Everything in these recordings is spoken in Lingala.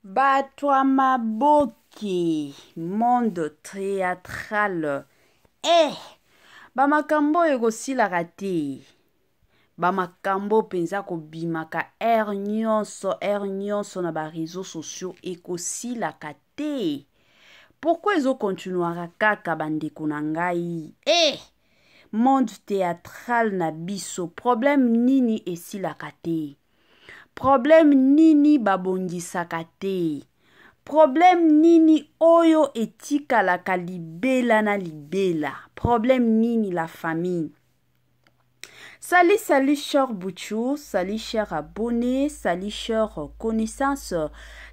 Batwa maboki, monde théâtral. Bamakambo ekosilaka te. Bamakambo penza kobimaka air nyonso na ba réseaux sociaux ekosilaka te. Pourquoi ezo continuera kaka bandeko na ngai? Monde théâtral na biso, problème nini esilaka te? Problème nini babongisaka te? Problème nini oyo etikalaka libela na libela? Problème nini la famille? Salut cher Bouchou, salut cher abonnés, salut cher connaissances,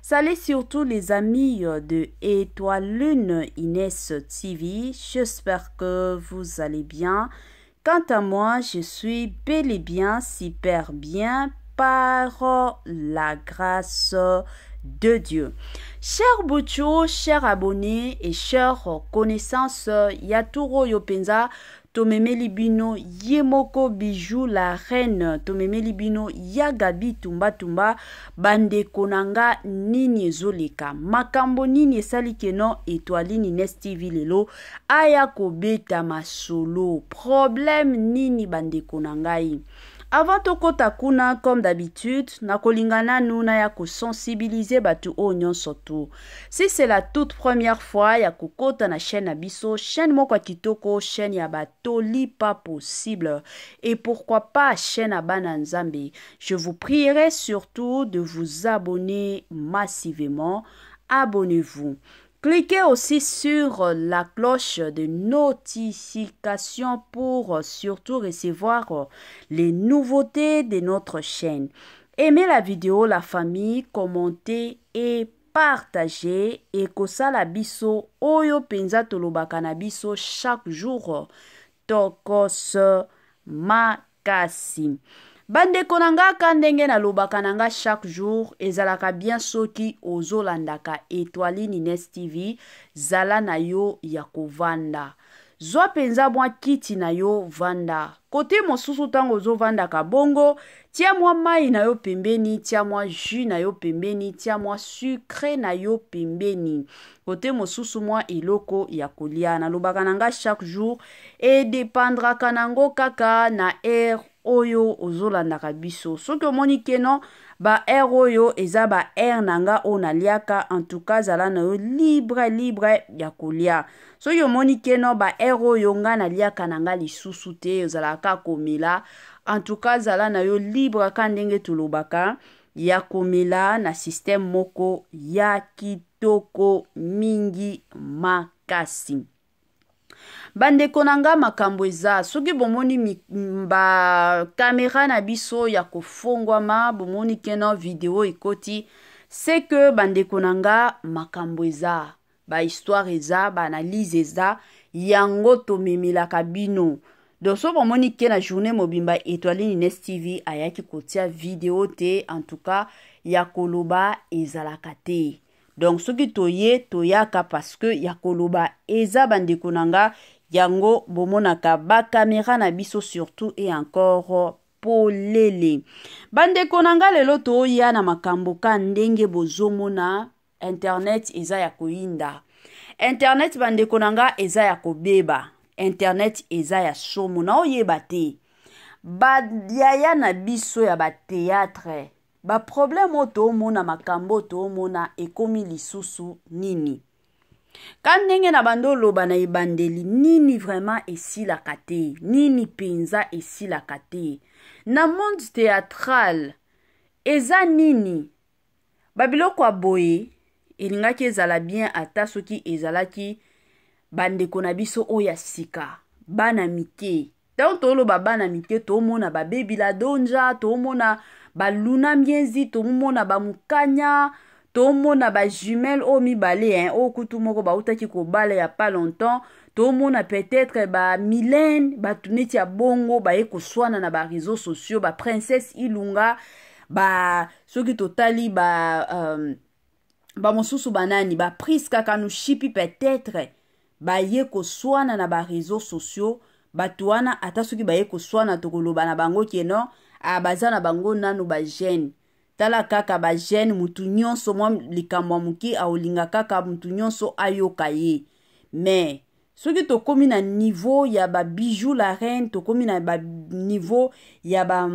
salut surtout les amis de Étoile Lune Inès TV. J'espère que vous allez bien. Quant à moi, je suis bel et bien, super bien, par la grâce de Dieu. Cher Bouchou, cher abonnés et chers connaissances, Yaturo Yopenza, Tomemeli Bino, Yemoko Bijou, la reine, Tomemeli Bino, Yagabi Tumba Tumba, Bande Konanga, Nini Zoleka, Makambo Nini Salikeno, Étoile Inès TV Lelo, Ayako Beta Masolo, problème Nini Bande Konangai. Avant tokota kuna, comme d'habitude, nakolingana nuna ya sensibiliser batu onyon soto. Si c'est la toute première fois ya kokota na chaîne Abiso, chaîne moko kitoko, chaîne ya batoli pas possible. Et pourquoi pas chaîne Abana Nzambe. Je vous prierai surtout de vous abonner massivement. Abonnez-vous. Cliquez aussi sur la cloche de notification pour surtout recevoir les nouveautés de notre chaîne. Aimez la vidéo, la famille, commentez et partagez. Et kosala biso oyo penza tolobaka na biso chaque jour. Tokos makasi. Bande konanga kandenge na lobaka nanga chaque jour ezalaka bien soki ozolandaka Étoile Inès TV zala na yo ya kovanda. Zwa penza mwa kiti na yo vanda. Kote mosusu tango zo vanda ka bongo, tia mwa mai na yo pembeni, tia mwa jus na yo pembeni, tia mwa sucre na yo pembeni. Kote mosusu mwa iloko ya kolia na lobaka nanga chaque jour et dépendra kanango kaka na air oyo ozolandaka biso. Soki omoni keno ba air oyo eza ba air nanga ona liaka, en tout cas zala na yo libre ya kolia. Soki omoni keno ba air oyo nga na liaka nanga lisusu te ozalaka komela, en tout cas zala na yo libre ka ndenge tulobaka ya komela na système moko ya kitoko mingi makasi. Bande konanga makambo eza soki bomoni ba caméra na biso ya kofongwama bomoni keno video ekoti, c'est que bande konanga makambo eza ba histoire eza ba analyse eza yango tomemelaka bino. Donc so bomoni ke na journée mobimba Étoile Inès TV ayaki kotia video te, en tout cas ya koloba ezalaka te. Donc soki toye toyaka parce que ya koloba eza bande konanga yango bomonaka ba caméra na biso surtout et encore polele. Bande konanga lelo toya na makambo ka ndenge bozomona internet eza ya koinda. Internet bande konanga eza ya kobeba. Internet eza ya somo na oyeba te. Ba yaya na biso ya ba théâtre. Ba problème oto mona makambo to mona ekomi lisusu nini. Kandenge na bando loba na ebandeli nini vraiment esilaka te, nini penza esilaka te. Na monde théâtral eza nini babiloko aboye elingaki ezala bien ata soki ezalaki bandeko na biso oya sika bana mike. Donc toloba bana mike tomona ba baby la donja, tomona ba luna mienzi, tomona ba mukanya, tomona ba jumelle o mibale o kutu moko ba utaki ko bale ya pas longtemps, tomona peut-être ba Mylène ba tuneti ya bongo ba eko swana na ba réseaux sociaux, ba princesse Ilunga, ba soki totali ba mosusu banani ba Priska Kanushipi peut-être ba yeko swana na ba réseaux sociaux. Batuana ata soki ba yeko swana tokoloba na bango keno a bazana bango nanu ba jeune. tala kaka ba jeune mutu nyonso mwa likambo muki aolinga kaka mutu nyonso ayoka ye. Mais soki tokomi na niveau ya ba bijou la reine, tokomi na ba niveau ya ba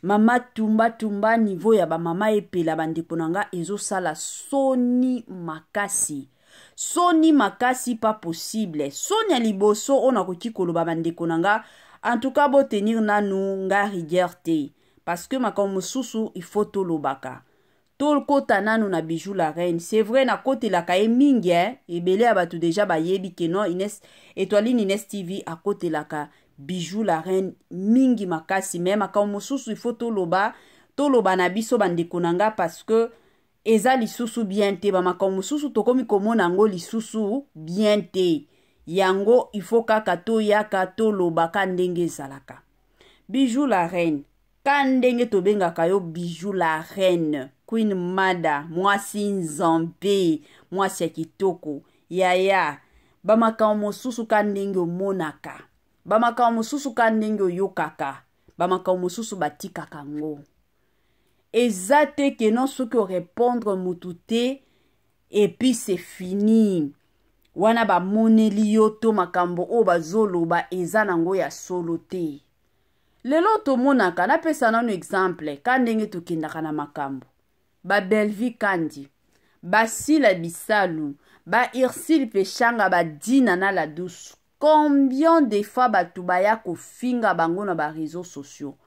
mama tumba niveau ya ba mama epela bandeko nanga ezosala soni makasi. Soni makasi pas possible. Soni ya liboso ona koki koloba bandeko nanga. En tout cas bo tenir nanu nga rigueur te. Parce que makambo mosusu il faut tolobaka. Tolkota nanu na bijou la reine. C'est vrai na kote la kaye mingi ebele abatu déjà ba yebi ke non Etoiline Ines TV a kote la ka bijou la reine mingi makasi. Mais makambo mosusu il faut toloba na biso bandeko nanga parce que eza lisusu bien te. Ba makambo mosusu tokomi komona ngo lisusu bien te. Yango il faut kaka to yaka toloba ka ndenge ezalaka. Bijou la reine. Kandenge tobengaka yo bijou la reine. Queen Mada, mwasi nzambe, mwasi ya kitoko, yaya. Bamakambo mosusu kandenge omonaka. Bamakambo mosusu kandenge oyokaka. Bamakambo mosusu batikaka ngo. Ezate ke non soki o répondre mutu et puis c'est fini. Wana ba moneli yo to makambo o bazoloba eza nango ya solo te. Lelo tomonaka na pesa nanu exemple ka ndenge tokendaka na makambo. Ba Belvi Kandi, ba Sila Bisalu, ba Irsil Peshanga, ba Dina na la douce. Combien de fois batu baya ko finga bango na ba réseaux sociaux?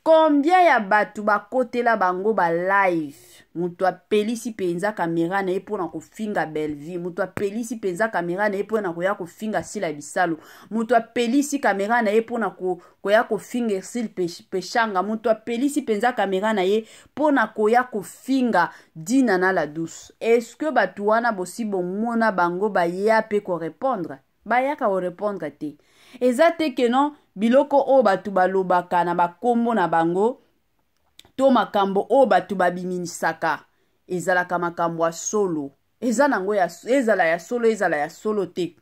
Combien ya batu ba kote la bango ba live? Mutu apelisi penza kamera na epo na kofinga Belvi. Mutu apelisi penza kamera na epo na koya kofinga Sila Bisalu. Mutu apelisi kamera na epo na koya kofinga Irsil Peshanga. Mutu apelisi penza kamera na ye po na koya kofinga Dina na la douce. Est-ce que batu wana bosi bomona bango ba ya pe ko répondre? Ba ya ka ko répondre te. Ezate ke non biloko o batu balobaka na bakombo na bango to makambo o batu babiminisaka ezalaka makambo ya solo. Ezala ya solo te.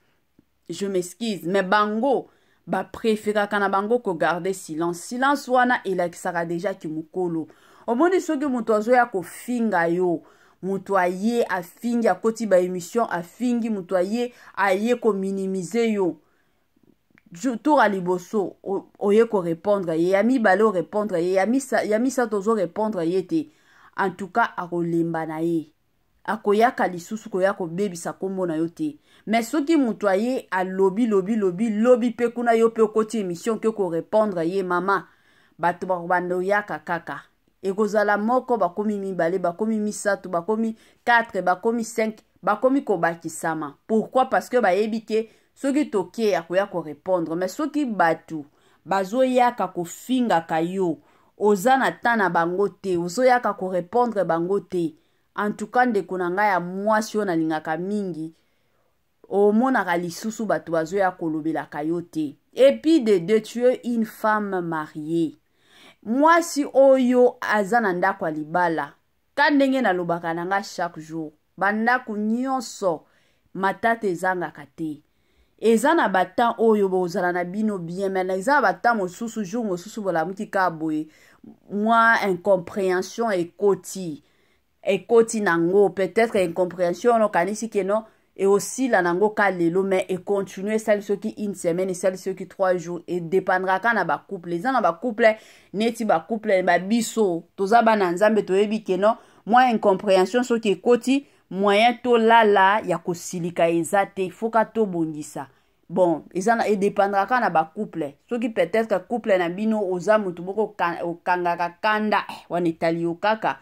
Je m'excuse, mais bango ba préféraka na bango ko garder silence. Silence wana elakisaka déjà ki mukolo. Omoni soki mutu azoya ko finga yo, mutu aye afingi akoti ba émission afingi mutu aye ko minimiser yo. Tour à liboso oye ko répondre ye yami balo répondre ye yami sa tozo répondre ye te. En tout cas akolemba na ye akoyaka lisusu koya ko bebisa kombo na yo te. Mais soki mutu aye a lobby pe kuna yo pe koti émission ke ko répondre ye mama batu bando yaka kaka ekozala moko bakomi mibale bakomi misatu bakomi 4 bakomi 5 bakomi ko bakisama. Pourquoi? Parce que bayebi ke soki toke akoya ko répondre. Mais soki batu bazo yaka ko finga kayo oza na tana bango te ozo yaka ko répondre bango te. En tout cas ndeko na ngai ya mwasi yo nalingaka mingi omonaka lisusu batu bazo ya kolobela kayo te. Et puis de tuer une femme mariée. Mwasi oyo aza na ndako ya libala ka ndenge nalobaka na nga chaque jour bandako nyonso matata ezangaka te. Eza na batan oyo bozala na bino bien mais eza batan mosusu jour mosusu bolamuki ka boye moi incompréhension ekoti nango peut-être incompréhension no kanisi ke no et aussi la nango ka lelo mais et continuer celle ceux qui une semaine et celle ceux qui 3 jours et dépendra ka na ba couple eza na ba couple neti ba couple ba biso toza bana nzambe toyebi ke no moi incompréhension so ki ekoti moyen to lala ya kosilika ezate foka to bongisa. Bon, ezana e dépendra ka na ba couple. Soki peut-être que couple na bino oza mutu boko kangaka kanda wana italio kaka.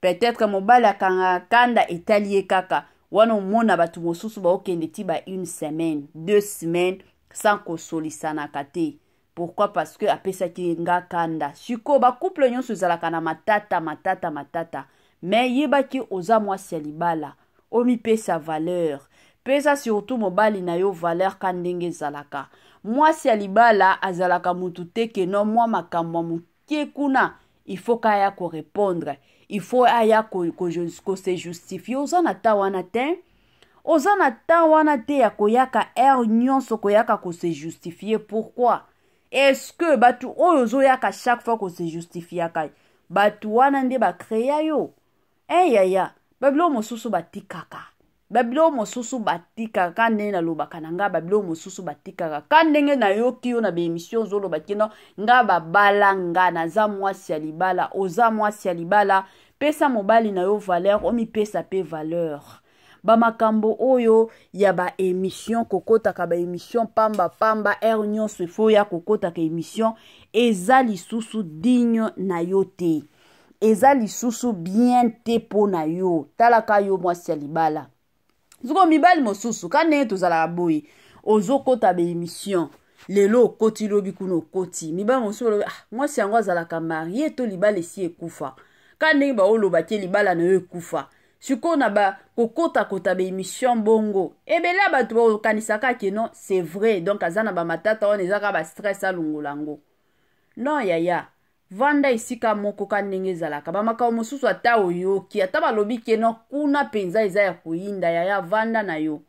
Peut-être que mobala kanga kanda italien kaka. Wana mona batu mosusu ba okende ti ba 1 semaine, 2 semaines sans kosolisana kate. Pourquoi? Parce que apesa ki nga kanda. Siko ba couple nyonso ezalaka na matata. Mais yebaki oza mwasi ya libala omi pesa valeur pesa surtout mobali na yo valeur kandenge zalaka mwasi ya libala azalaka mutu te ke no mwa makambo muke kuna il faut kaya ko répondre il faut aya ko se justifier oza na ta wana te ya koyaka nyonso koyaka ko se justifier. Pourquoi? Est-ce que batu oyo zo yaka chaque fois ko se justifier ka batu wana nde bakrea yo. Yaya, babilo mosusu batikaka. Babilo mosusu batikaka kande na lobaka na nga babilo mosusu batikaka. Kandenge na yoki yo na be émission zolo bakino nga babala nga naza mwasi ya libala, oza mwasi ya libala, pesa mobali na yo valeur, omi pesa pe valeur. Ba makambo oyo ya ba émission kokota ka ba émission pamba pamba nyonso ifo ya kokota ka émission eza lisusu digne na yo te. Eza lisusu bien te po na yo. Talaka yo mwasi ya libala. Zuko mibali mosusu kane tozala boyi ozo kota ba émission lelo koti lobi kuno koti mibali mosusu lobi mwasi yango azalaka marié to libala esi ekufa kane ba oloba ke libala na yo ekufa. Siko na ba kokota kota ba émission bongo ebela batu ba kanisaka ke non c'est vrai donc azana ba matata on ezaka ba stress alungulango non yaya vanda isika moko kanenge zalaka ba makao mosusu ata oyoki ata balobi ke non kuna penza eza ya koyinda yaya vanda na yo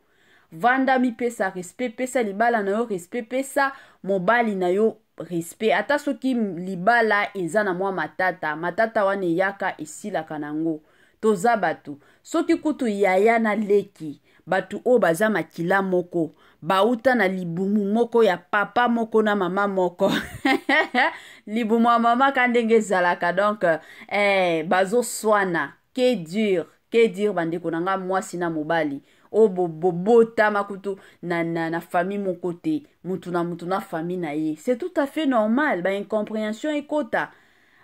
vanda mi pesa respect pesa libala na yo respect pesa mobali na yo respect ata soki libala eza na mwa matata wane yaka esilaka nango toza batu soki kutu yaya na leki batu o baza makila moko bauta na libumu moko ya papa moko na mama moko libumu ya mama kandenge zalaka donc bazo swana que dur bandeko nanga mwasi na mobali o bobota makutu na famille moko te mutu na famille na ye c'est tout à fait normal ba incompréhension ekota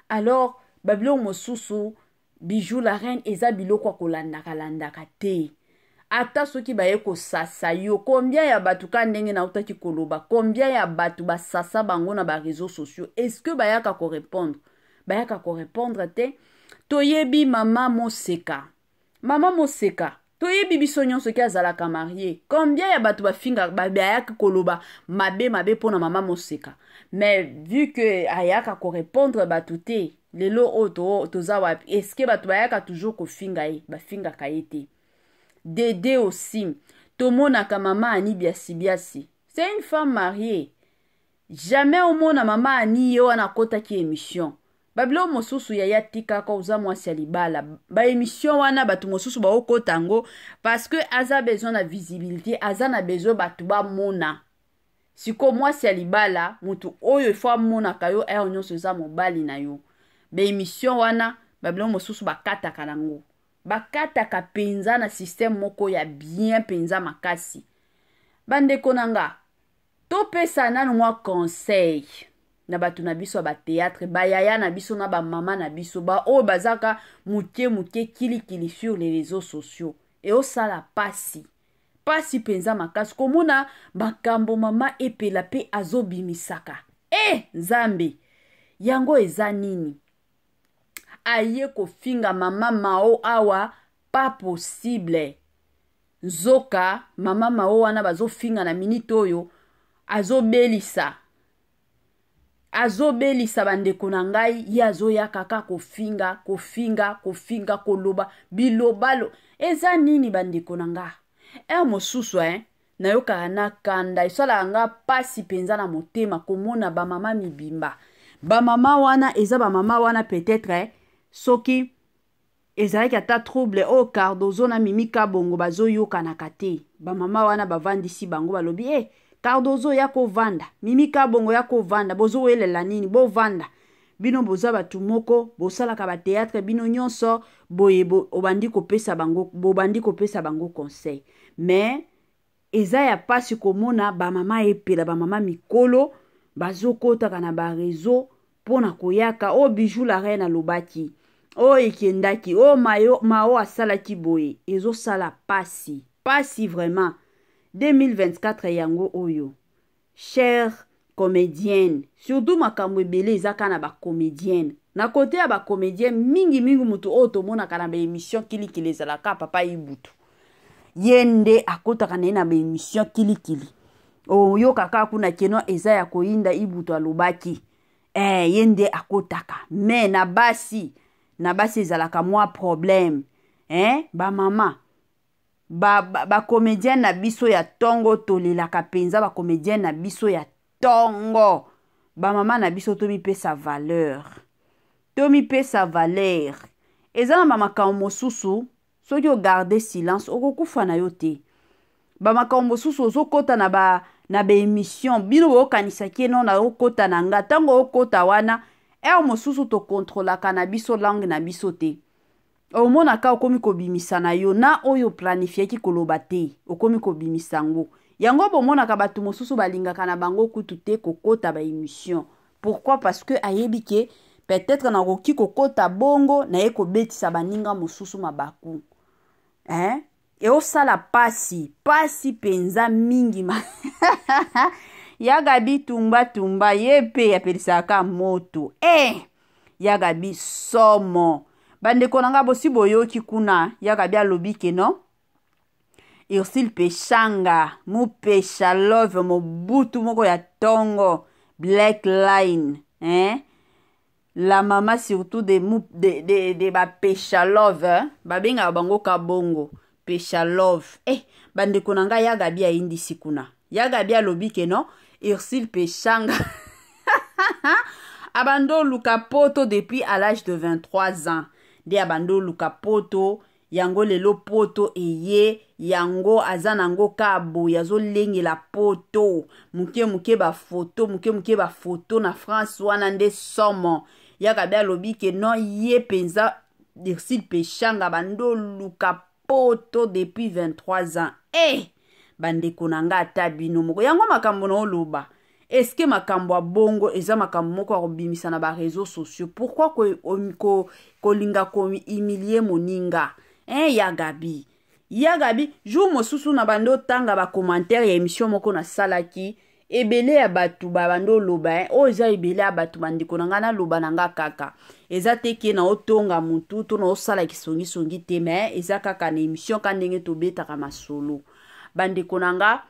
alors babilo mosusu Bijou la reine eza biloko kolandaka te. Ata soki baye ko sasa yo combien ya batu kandenge na utaki koloba combien ya batu basasa bango na ba réseaux sociaux est-ce que bayaka ko répondre te toyebi mama Moseka toyebi biso nyonso ki azalaka marié combien ya batu bafinga bayaka koloba mabe pona mama Moseka mais vu que ayaka ko répondre batu te lelo oto toza wapi est-ce que batu bayaka toujours ko finga ye bafinga kaete Dédé aussi tomonaka mama ani biasi c'est une femme mariée jamais omona mama ani yo wana kota ki émission babilo mosusu ya tika ko uza mwasi ya libala ba émission wana batu mosusu ba okotango parce que aza besoin na visibilité aza na besoin batu ba mona siko mwasi ya libala mutu oyo ifo mona kayo nyonso za mobali na yo ba émission wana babilo mosusu bakataka nango bakataka penza na système moko ya bien penza makasi bandeko nanga to pesa nanu mwa conseil na batu na biso ba théâtre ba yaya na biso na ba mama na biso ba o bazaka muke kili sur les réseaux sociaux et o sala pasi penza makasi komuna makambo mama epela pe azobimisaka Nzambe yango eza nini aye kofinga mama mao awa pas possible zoka mama mao wana bazofinga na minute oyo azobelisa bandeko na ngai ye azoya kaka kofinga koloba bilobalo eza nini bandeko na nga mosusu na yoka na kanda isola nga pasi penza na motema komona ba mama mibimba ba mama wana eza ba mama wana peut-être soki ezalaki ata trouble Cardozo na Mimi Kabongo bazoyokanaka te ba mama wana bavandisi bango balobi Cardozo ya kovanda Mimi Kabongo ya kovanda bozowelela nini bovanda bino boza batu moko bosalaka ba théâtre bino nyonso boye obandi kopesa bango conseil mais eza ya pasi komona ba mama epela ba mama mikolo bazokotaka na ba réseau pona koyaka Bijou la reine alobaki ekendaki mao asalaki boye ezosala pasi vraiment 2024 yango oyo chère comédienne surtout makambo ebele ezaka na ba comédienne na côté ya ba comédienne mingi mutu tomonaka na ba émission kilikili ezalaka papa Ibutu yende akotaka na ba émission kilikili oyokaka kuna keno eza ya koyinda Ibutu alobaki yende akotaka mais na basi ezalaka mwa problème ba mama ba comédienne na biso ya tongo tolelaka penza ba comédienne na biso ya tongo ba mama na biso to mipesa valeur tomipesa valeur eza na bamakambo mosusu soki ogarde silence okokufa na yo te. Bamakambo mosusu ozokota na baémission bino boyokanisaki no na okota na nga ntango okota wana mosusu tokontrolaka na biso langue na biso te. Omonaka okomi kobimisa na yo na oyo planifiaki koloba te okomi kobimisa ngo. Yango bomonaka bato mosusu balingaka na bango kutu te kokota baémission. Pourquoi? Parce que ayebi ke peut-être na koki kokota bongo na ye kobetisa baninga mosusu mabaku. E osala pasi penza mingi Yagabi tumba ye pe apelisaka moto. Yagabi somo. Bandeko nanga bosi boyoki kuna Yagabi alobi ke no. Ursule Peshanga mupesha love mobutu moko ya tongo Black Line. La maman surtout de ba pesha love babenga bango kabongo pesha love. Bandeko nanga Yagabi aindi sikuna. Yagabi alobi ke no Ursule Peshanga abando luka poto depuis à l'âge de 23 ans. De abando luka poto yango lelo poto eye yango azanango kabo yazo lengi la poto muke ba photo na France wana nde somo. Yagabi alobi ke no ye penza Ursule Peshanga bando luka poto depuis 23 ans. Bandeko nanga ata bino moko yango makambo na oloba. Est-ce que makambo a bongo eza makambo moko akobimisa na ba réseaux sociaux? Pourquoi kolinga ko humilier moninga? Yagabi jour mosusu na bando tanga ba commentaire ya émission moko na salaki ebele ya batu ba bando loba eza ebele ya batu bandeko nanga na loba nanga kaka eza teke na otonga mutu to na osala kisongi te mais eza kaka na émission ka ndenge tobetaka masolo. Bandeko nanga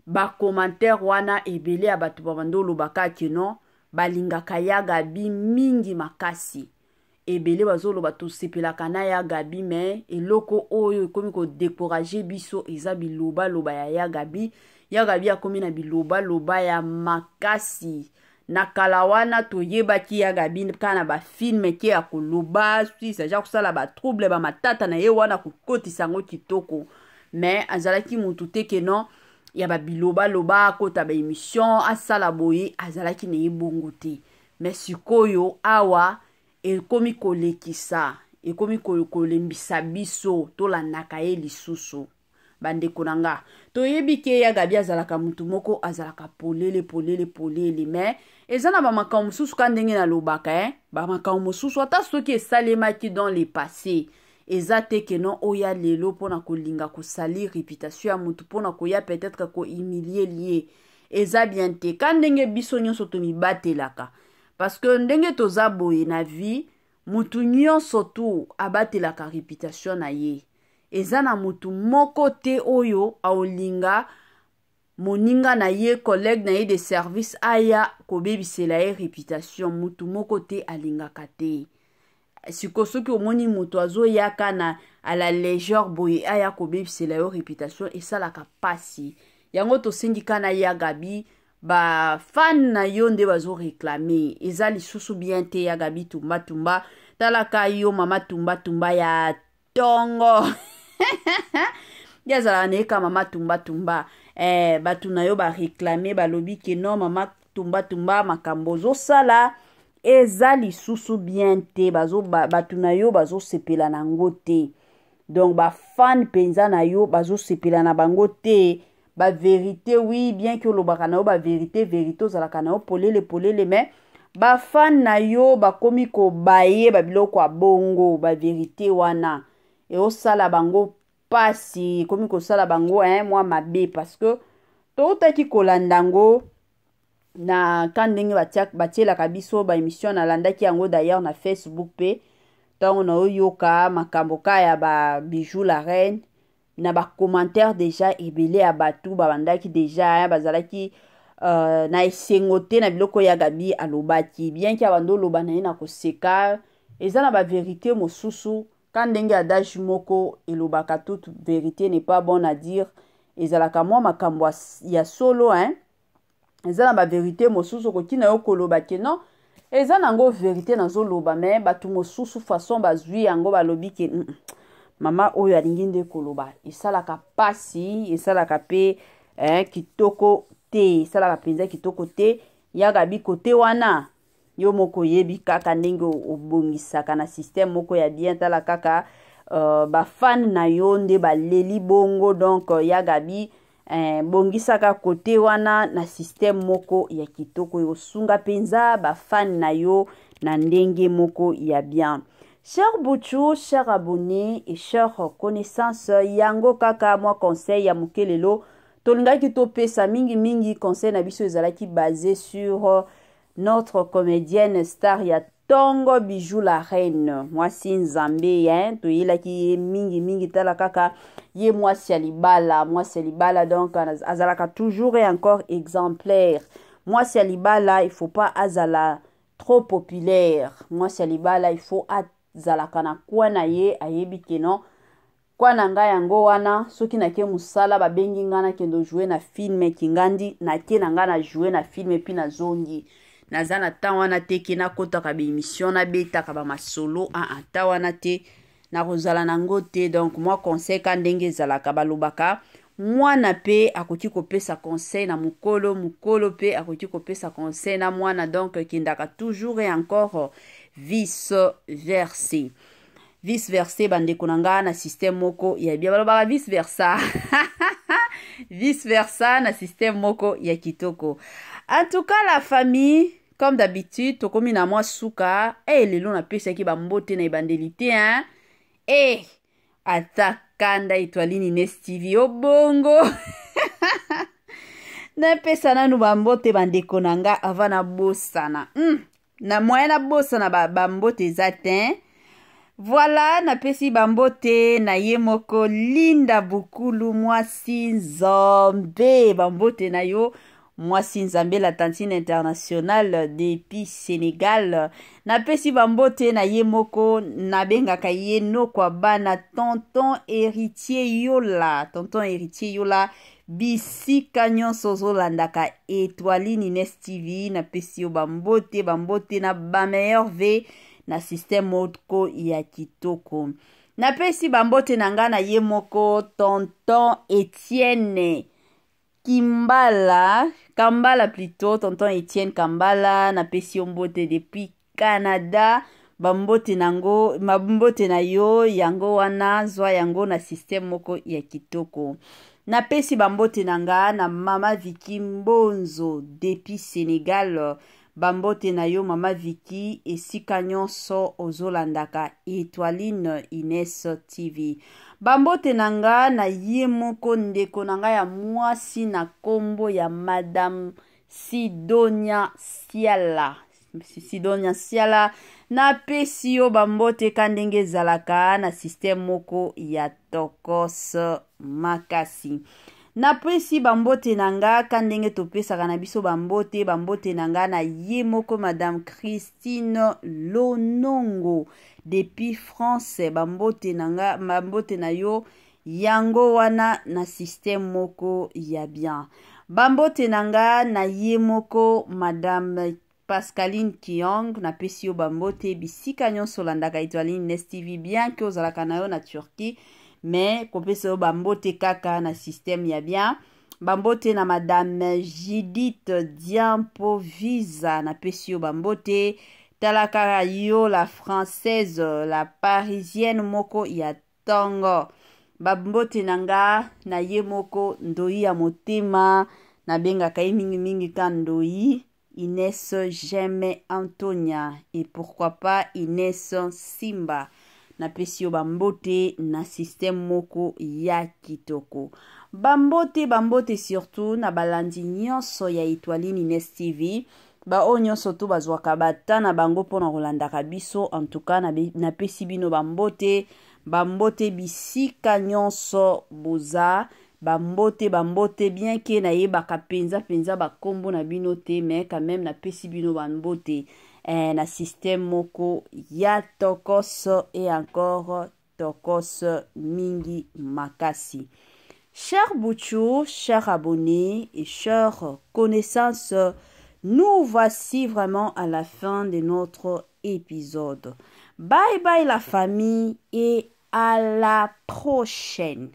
ba commentaire wana ebele ya batu ba bando loba kaka no balingaka Yagabi mingi makasi. Ebele bazoloba tosepelaka na Yagabi mais eloko oyo ekomi ko décourager biso eza biloba loba ya Yagabi. Yagabi akomi na biloba loba ya makasi. Na kalawana toyebaki Yagabi kana ba film ke ya koloba si saja kusala ba trouble ba matata na ye wana kokotisa ngo kitoko. Mais azalaki mutu te ke non ya ba biloba loba kota ba émission asala boye azalaki na ye bongo te. Mais sikoyo awa ekomi kolekisa ekomi kolembisa biso tolandaka ye lisusu. Bandeko nanga toyebi ke Yagabi azalaka mutu moko azalaka polele mais eza na bamakambo mosusu ka ndenge na lobaka bamakambo mosusu ata soki esalemaki dans le passé eza te ke non oya lelo pona kolinga kosali réputation ya mutu pona koya peut-être ko humilier lié eza bien te ka ndenge biso nyonso tomibatelaka parce que ndenge toza boye na vie mutu nyonso tu abatelaka réputation na ye. Eza na mutu moko te oyo aolinga moninga na ye collègue na ye de service aya kobebisela ye réputation. Mutu moko te alingaka te. Siko soki omoni mutu azoyaka na à la légère boye aya kobebisela yo réputation esalaka pasi. Yango tosengika na Yagabi ba fan na yo nde bazo réclamer eza lisusu bien te Yagabi tumba talaka yo mama tumba ya tongo yazala neka mama tumba batu na yo ba réclamer balobi ke non mama tumba makambo zo sala eza lisusu bien te batu na yo bazo sepela na ngo te. Donc ba fan penza na yo bazo sepela na bango te. Ba vérité oui bien que lobaka na yo ba vérité ozalaka na yo polele mais ba fan na yo bakomi ko baye ba biloko bongo ba vérité wana e osala bango pasi komi ko sala bango moi mabe parce que totaki kolandango na kandenge batielaka biso ba émission na landaki yango d'ailleurs na Facebook pe tango na oyoka makambo ka ya ba Bijou la reine na ba commentaire déjà ebele ya batu babandaki déjà bazalaki na esengote na biloko Yagabi alobaki bien ki abando loba na ye na koseka eza na ba vérité mosusu kandenge adage moko elobaka toute vérité n'est pas bon à dire ezalaka mwa makambo ya solo eza na ba vérité mosusu kokina yo koloba ke non eza nango vérité nazoloba me bato mosusu façon bazwi yango balobi ke mama oyo alingi nde koloba esalaka pasi esalaka pe kitoko te esalaka penza kitoko te yaka bikote wana yo moko yebi kaka ndenge obongisaka na système moko ya bien tala kaka bafan na yo nde baleli bongo donc yagabi bongisaka kote wana na système moko ya kitoko yosunga penza bafan na yo na ndenge moko ya bien. Cher Bouchou, cher abonné et cher connaissance, yango kaka moi conseil ya mukelelo tolingaki topesa mingi conseil na biso ezalaki basé sur notre comédienne star ya Tongo Bijou la reine mwasi nzambe toyelaki mingi tala kaka ye mwasi ya libala donc azalaka toujours et encore exemplaire. Mwasi ya libala il faut pas azala trop populaire. Mwasi ya libala il faut azalaka na kwa na ye ayebi keno kwa na nga yango wana soki nake musala babengi nga na kendo jouer na film kingandi nake na nga na jouer na film puis na zongi naza na ta wana te ke nakotaka bémission nabetaka bamasolo ta wana te nakozala nango te. Donc moi conseil ka ndenge ezalaka balobaka mwana pe akoki kopesa conseil na mukolo pe akoki kopesa conseil na mwana donc kindaka toujours et encore vice versa bandeko na nga na système moko ya bien balobaka vice versa vice versa na système moko ya kitoko. En tout cas la famille comme d'habitude tokomi na mwa suka lelo na pesa ki bambote na ebandeli te ata kanda Etoiline Nest TV obongo na pesa nanu bambote bandeko na nga avant na bosana na moyen na bosana bambote eza te. Voilà na pesi bambote na ye moko Linda Bukulu mwasi nzambe bambote na yo mwasi nzambe la tantine internationale depuis Sénégal. Na pesi bambote na ye moko nabengaka ye nokwa bana tonton héritier yola bisika nyonso ozolandaka Etoiline Nest TV. Na pesi yo bambote na ba meilleur ve na système moko ya kitoko. Na pesi bambote na nga na ye moko tonton Etienne Kambala plutôt tonton Etienne Kambala na pesi yo mbote depuis Canada bambote na yo yango wana zwa yango na système moko ya kitoko. Na pesi bambote na nga na mama Vicky Mbonzo depuis Sénégal bambote na yo mama Vicky esika nyonso ozolandaka Etoiline Nest TV. Bambote na nga na ye moko ndeko na nga ya mwasi na kombo ya Madame Sidonia Siala na pesi yo bambote ka ndenge ezalaka na système moko ya tokos makasi. Na pesi bambote na nga ka ndenge topesaka na biso bambote na nga na ye moko Madame Christine Lonongo depuis France bambote na yo yango wana na système moko ya bien. Bambote na nga na ye moko Madame Pascaline Kiong na pesi yo bambote bisika nyonso landaka Etoiline Nest TV bien que ozalaka na yo na Turquie mais kopesa yo bambote kaka na système ya bien. Bambote na Madame Judith Diampo Visa na pesi yo bambote talaka yo la française la parisienne moko ya Tongo. Bambote na nga na ye moko ndoi ya motema na bengaka ye mingi ka ndoi Inès J'aime Antonia et pourquoi pas Inès Simba na pesi yo bambote na système moko ya kitoko. Bambote surtout na balandi nyonso ya Etoiline Nest TV o nyonso to bazwaka bata na bango pona kolandaka biso. En tout cas na pesi bino bambote bisika nyonso boza bambote bien que na yebaka penza bakombo na bino te mais quand même na pesi bino bambote na système moko ya tokos et encore tokos mingi makasi. Cher Bouchou, cher abonné et cher connaissance, Nous voici vraiment à la fin de notre épisode. Bye bye la famille et à la prochaine.